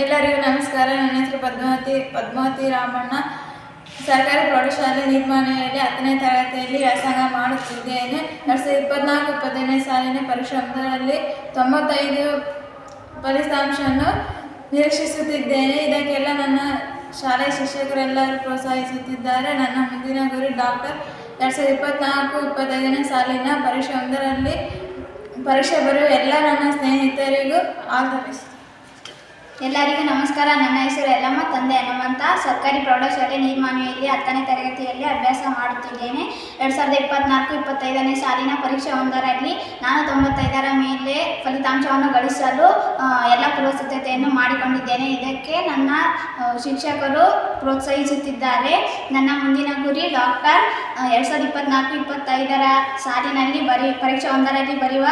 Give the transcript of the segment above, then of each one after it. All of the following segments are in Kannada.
ಎಲ್ಲರಿಗೂ ನಮಸ್ಕಾರ. ನನ್ನ ಹೆಸರು ಪದ್ಮಾವತಿ ರಾಮಣ್ಣ. ಸರ್ಕಾರಿ ಪ್ರೌಢಶಾಲೆ ನಿರ್ಮಾಣೆಯಲ್ಲಿ 10ನೇ ತರಗತಿಯಲ್ಲಿ ವ್ಯಾಸಂಗ ಮಾಡುತ್ತಿದ್ದೇನೆ. 2024-25ನೇ ಸಾಲಿನ ಪರೀಕ್ಷೆ 1ರಲ್ಲಿ 95 ಫಲಿತಾಂಶವನ್ನು ನಿರೀಕ್ಷಿಸುತ್ತಿದ್ದೇನೆ. ಇದಕ್ಕೆಲ್ಲ ನನ್ನ ಶಾಲೆಯ ಶಿಕ್ಷಕರೆಲ್ಲರೂ ಪ್ರೋತ್ಸಾಹಿಸುತ್ತಿದ್ದಾರೆ. ನನ್ನ ಮುಂದಿನ ಗುರಿ ಡಾಕ್ಟರ್. 2024-25ನೇ ಸಾಲಿನ ಪರೀಕ್ಷೆ 1ರಲ್ಲಿ ಪರೀಕ್ಷೆ ಬರೆಯುವ ಎಲ್ಲ ನನ್ನ ಸ್ನೇಹಿತರಿಗೂ ಆಲ್ ದ ಬೆಸ್ಟ್. ಎಲ್ಲರಿಗೂ ನಮಸ್ಕಾರ. ನನ್ನ ಹೆಸರು ಯಲ್ಲಮ್ಮ, ತಂದೆ ಹನುಮಂತ. ಸರ್ಕಾರಿ ಪ್ರೌಢಶಾಲೆ ನಿರ್ಮಾಣೆಯಲ್ಲಿ 10ನೇ ತರಗತಿಯಲ್ಲಿ ಅಭ್ಯಾಸ ಮಾಡುತ್ತಿದ್ದೇನೆ. 2024-25ನೇ ಸಾಲಿನ ಪರೀಕ್ಷೆ 1ರಲ್ಲಿ ನಾನು 95ರ ಮೇಲೆ ಫಲಿತಾಂಶವನ್ನು ಗಳಿಸಲು ಎಲ್ಲ ಪೂರ್ವಸಿದ್ಧತೆಯನ್ನು ಮಾಡಿಕೊಂಡಿದ್ದೇನೆ. ಇದಕ್ಕೆ ನನ್ನ ಶಿಕ್ಷಕರು ಪ್ರೋತ್ಸಾಹಿಸುತ್ತಿದ್ದಾರೆ. ನನ್ನ ಮುಂದಿನ ಗುರಿ ಡಾಕ್ಟರ್. 2024-25ರ ಸಾಲಿನಲ್ಲಿ ಪರೀಕ್ಷೆ 1ರಲ್ಲಿ ಬರೆಯುವ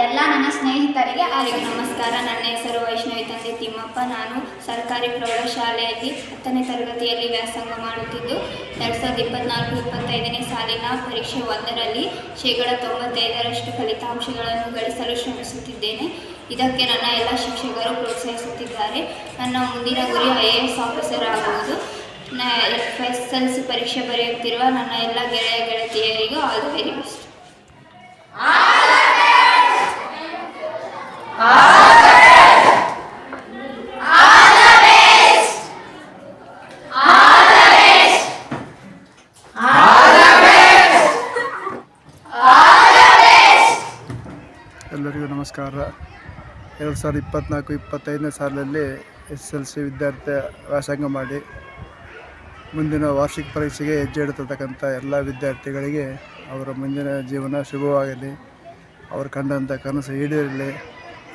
ಎಲ್ಲ ನನ್ನ ಸ್ನೇಹಿತರಿಗೆ ನಮಸ್ಕಾರ. ನನ್ನ ಹೆಸರು ವೈಷ್ಣವಿ, ತಂದೆ ತಿಮ್ಮಪ್ಪ. ನಾನು ಸರ್ಕಾರಿ ಪ್ರೌಢಶಾಲೆಯಲ್ಲಿ 10ನೇ ತರಗತಿಯಲ್ಲಿ ವ್ಯಾಸಂಗ ಮಾಡುತ್ತಿದ್ದು 2024-25ನೇ ಸಾಲಿನ ಪರೀಕ್ಷೆ 1ರಲ್ಲಿ 95% ಫಲಿತಾಂಶಗಳನ್ನು ಗಳಿಸಲು ಶ್ರಮಿಸುತ್ತಿದ್ದೇನೆ. ಇದಕ್ಕೆ ನನ್ನ ಎಲ್ಲ ಶಿಕ್ಷಕರು ಪ್ರೋತ್ಸಾಹಿಸುತ್ತಿದ್ದಾರೆ. ನನ್ನ ಮುಂದಿನ ಗುರಿ IAS ಆಫೀಸರ್ ಆಗುವುದು. SSLC ಪರೀಕ್ಷೆ ಬರೆಯುತ್ತಿರುವ ನನ್ನ ಎಲ್ಲ ಗೆಳೆಯ ಗೆಳತಿಯರಿಗೂ ಆಲ್ ದ ವೆರಿ ಬೆಸ್ಟ್. ಎಲ್ಲರಿಗೂ ನಮಸ್ಕಾರ. 2024-25ನೇ ಸಾಲಿನಲ್ಲಿ SSLC ವಿದ್ಯಾರ್ಥಿ ವ್ಯಾಸಂಗ ಮಾಡಿ ಮುಂದಿನ ವಾರ್ಷಿಕ ಪರೀಕ್ಷೆಗೆ ಹೆಜ್ಜೆ ಇಡುತ್ತಿರ್ತಕ್ಕಂಥ ಎಲ್ಲ ವಿದ್ಯಾರ್ಥಿಗಳಿಗೆ ಅವರ ಮುಂದಿನ ಜೀವನ ಶುಭವಾಗಲಿ. ಅವರು ಕಂಡಂಥ ಕನಸು ಈಡೇರಲಿ.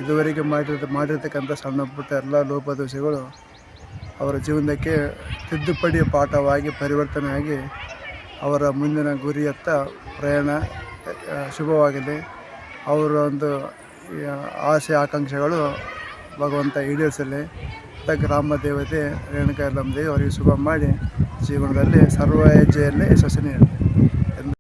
ಇದುವರೆಗೆ ಮಾಡಿರ್ತಕ್ಕಂಥ ಸಣ್ಣ ಪುಟ್ಟ ಎಲ್ಲ ಲೋಪದೋಷಗಳು ಅವರ ಜೀವನಕ್ಕೆ ತಿದ್ದುಪಡಿ ಪಾಠವಾಗಿ ಪರಿವರ್ತನೆಯಾಗಿ ಅವರ ಮುಂದಿನ ಗುರಿಯತ್ತ ಪ್ರಯಾಣ ಶುಭವಾಗಲಿ. ಅವರ ಒಂದು ಆಸೆ ಆಕಾಂಕ್ಷೆಗಳು ಭಗವಂತ ಈಡೇರಿಸಲಿ. ಗ್ರಾಮ ದೇವತೆ ರೇಣುಕಾ ಯಲ್ಲಮ್ಮ ದೇವಿ ಅವರಿಗೆ ಶುಭ ಮಾಡಿ ಜೀವನದಲ್ಲಿ ಸರ್ವ ಹೆಜ್ಜೆಯಲ್ಲಿ ಯಶಸ್ಸು ನೀಡಲಿ.